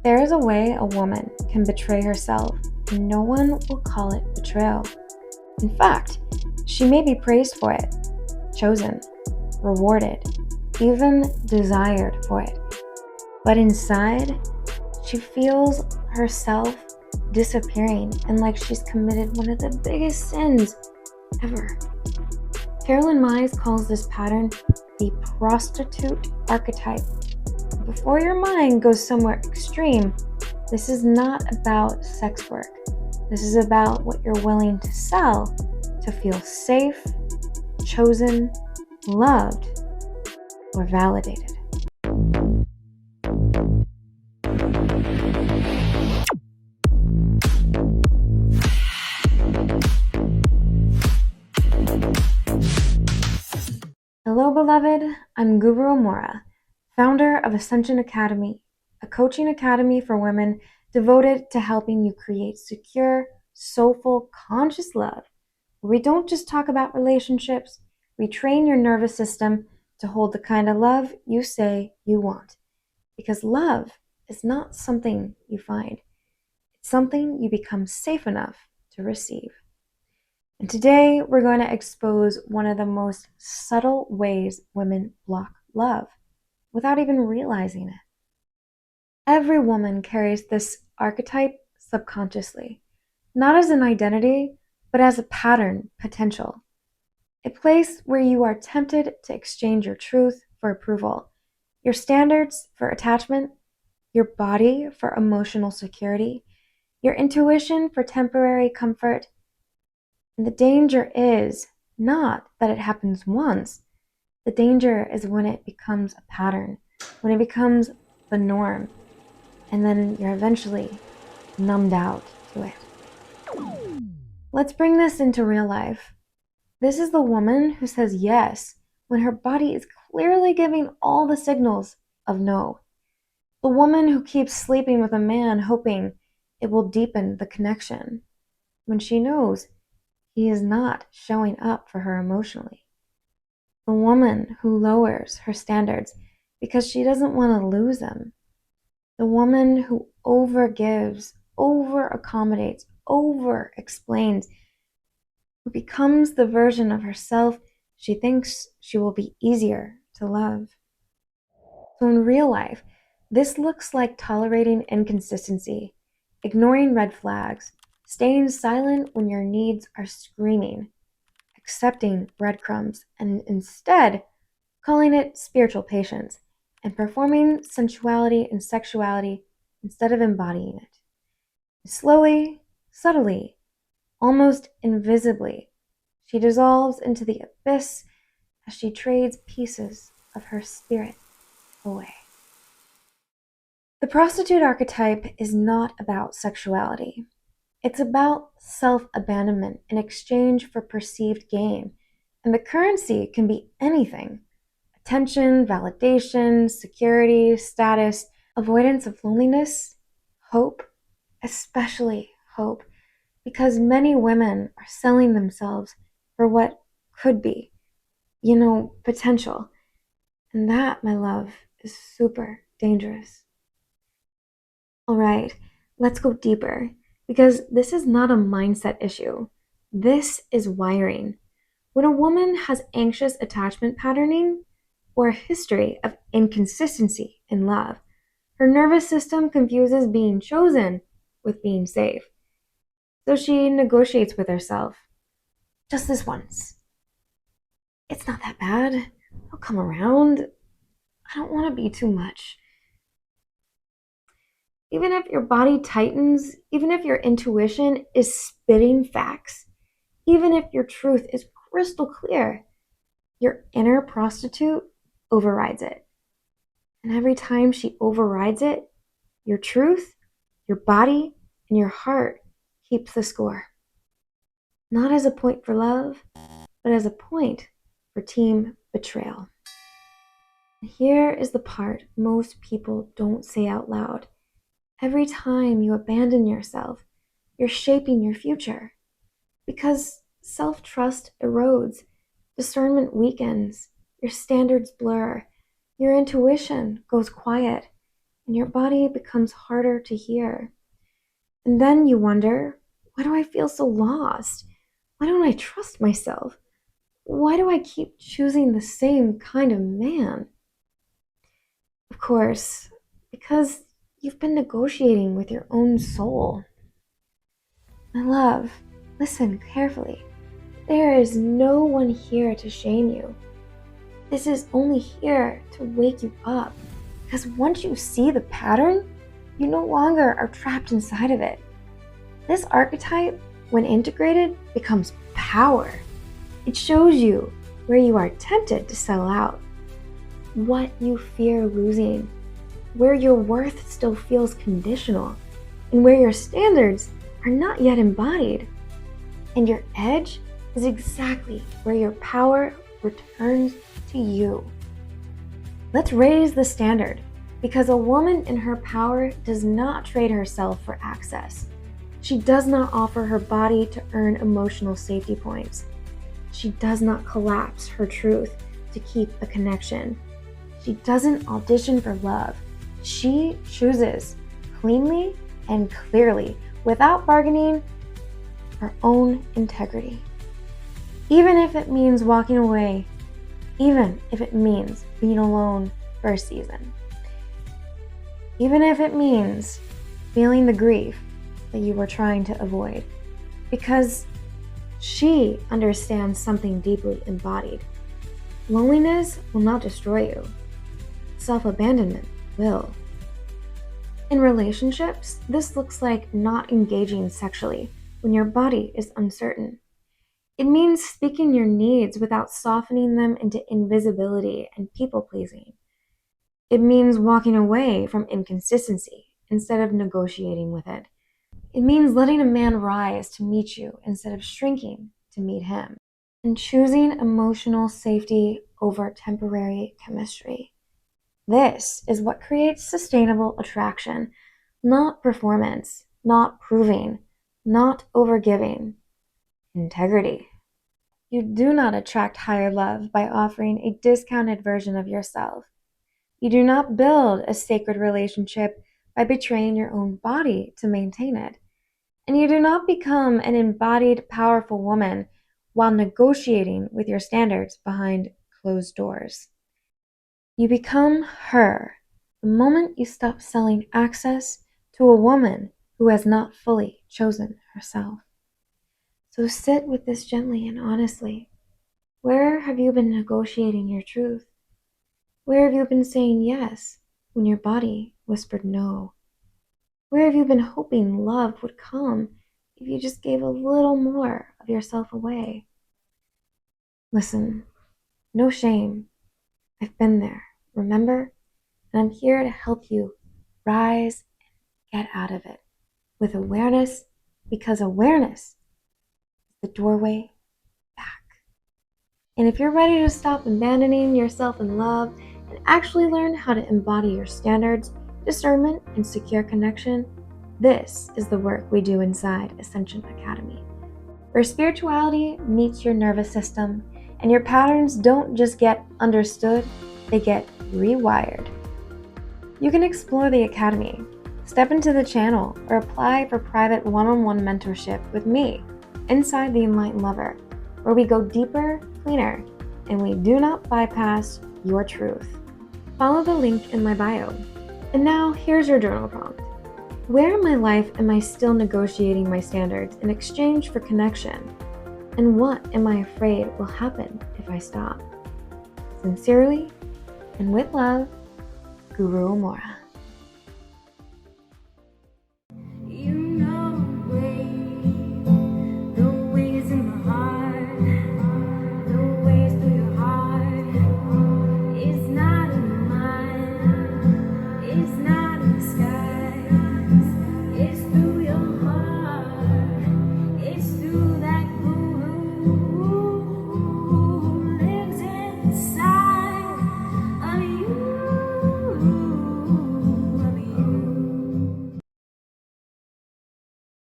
There is a way a woman can betray herself, and no one will call it betrayal. In fact, she may be praised for it, chosen, rewarded, even desired for it. But inside, she feels herself disappearing and like she's committed one of the biggest sins ever. Carolyn Mize calls this pattern the prostitute archetype. Before your mind goes somewhere extreme, this is not about sex work. This is about what you're willing to sell to feel safe, chosen, loved, or validated. Hello, beloved. I'm Guru Amora, founder of Ascension Academy, a coaching academy for women devoted to helping you create secure, soulful, conscious love. Where we don't just talk about relationships, we train your nervous system to hold the kind of love you say you want. Because love is not something you find. It's something you become safe enough to receive. And today we're going to expose one of the most subtle ways women block love without even realizing it. Every woman carries this archetype subconsciously, not as an identity, but as a pattern potential. A place where you are tempted to exchange your truth for approval, your standards for attachment, your body for emotional security, your intuition for temporary comfort. And the danger is not that it happens once. The danger is when it becomes a pattern, when it becomes the norm, and then you're eventually numbed out to it. Let's bring this into real life. This is the woman who says yes when her body is clearly giving all the signals of no. The woman who keeps sleeping with a man hoping it will deepen the connection when she knows he is not showing up for her emotionally. The woman who lowers her standards because she doesn't want to lose them. The woman who overgives, over-accommodates, over-explains, who becomes the version of herself she thinks she will be easier to love. So in real life, this looks like tolerating inconsistency, ignoring red flags, staying silent when your needs are screaming, accepting breadcrumbs, and instead calling it spiritual patience, and performing sensuality and sexuality instead of embodying it. Slowly, subtly, almost invisibly, she dissolves into the abyss as she trades pieces of her spirit away. The prostitute archetype is not about sexuality. It's about self-abandonment in exchange for perceived gain, and the currency can be anything. Attention, validation, security, status, avoidance of loneliness, hope, especially hope, because many women are selling themselves for what could be, potential. And that, my love, is super dangerous. All right, let's go deeper, because this is not a mindset issue. This is wiring. When a woman has anxious attachment patterning, or a history of inconsistency in love, her nervous system confuses being chosen with being safe. So she negotiates with herself. Just this once. It's not that bad. I'll come around. I don't want to be too much. Even if your body tightens, even if your intuition is spitting facts, even if your truth is crystal clear, your inner prostitute overrides it. And every time she overrides it, your truth, your body, and your heart keeps the score. Not as a point for love, but as a point for team betrayal. And here is the part most people don't say out loud. Every time you abandon yourself, you're shaping your future. Because self-trust erodes, discernment weakens, your standards blur, your intuition goes quiet, and your body becomes harder to hear. And then you wonder, why do I feel so lost? Why don't I trust myself? Why do I keep choosing the same kind of man? Of course, because you've been negotiating with your own soul. My love, listen carefully. There is no one here to shame you. This is only here to wake you up. Because once you see the pattern, you no longer are trapped inside of it. This archetype, when integrated, becomes power. It shows you where you are tempted to sell out, what you fear losing, where your worth still feels conditional, and where your standards are not yet embodied. And your edge is exactly where your power returns to you. Let's raise the standard, because a woman in her power does not trade herself for access. She does not offer her body to earn emotional safety points. She does not collapse her truth to keep a connection. She doesn't audition for love. She chooses cleanly and clearly, without bargaining, her own integrity. Even if it means walking away, even if it means being alone for a season, even if it means feeling the grief that you were trying to avoid, because she understands something deeply embodied. Loneliness will not destroy you. Self-abandonment will. In relationships, this looks like not engaging sexually when your body is uncertain. It means speaking your needs without softening them into invisibility and people-pleasing. It means walking away from inconsistency instead of negotiating with it. It means letting a man rise to meet you instead of shrinking to meet him, and choosing emotional safety over temporary chemistry. This is what creates sustainable attraction, not performance, not proving, not overgiving. Integrity. You do not attract higher love by offering a discounted version of yourself. You do not build a sacred relationship by betraying your own body to maintain it. And you do not become an embodied, powerful woman while negotiating with your standards behind closed doors. You become her the moment you stop selling access to a woman who has not fully chosen herself. So sit with this gently and honestly. Where have you been negotiating your truth? Where have you been saying yes when your body whispered no? Where have you been hoping love would come if you just gave a little more of yourself away? Listen, no shame. I've been there, remember? And I'm here to help you rise and get out of it with awareness, because awareness is the doorway back. And if you're ready to stop abandoning yourself in love and actually learn how to embody your standards, discernment, and secure connection, this is the work we do inside Ascension Academy, where spirituality meets your nervous system and your patterns don't just get understood, they get rewired. You can explore the Academy, step into the channel, or apply for private one-on-one mentorship with me inside the Enlightened Lover, where we go deeper, cleaner, and we do not bypass your truth. Follow the link in my bio. And now here's your journal prompt. Where in my life am I still negotiating my standards in exchange for connection? And what am I afraid will happen if I stop? Sincerely, and with love, Guru Amora.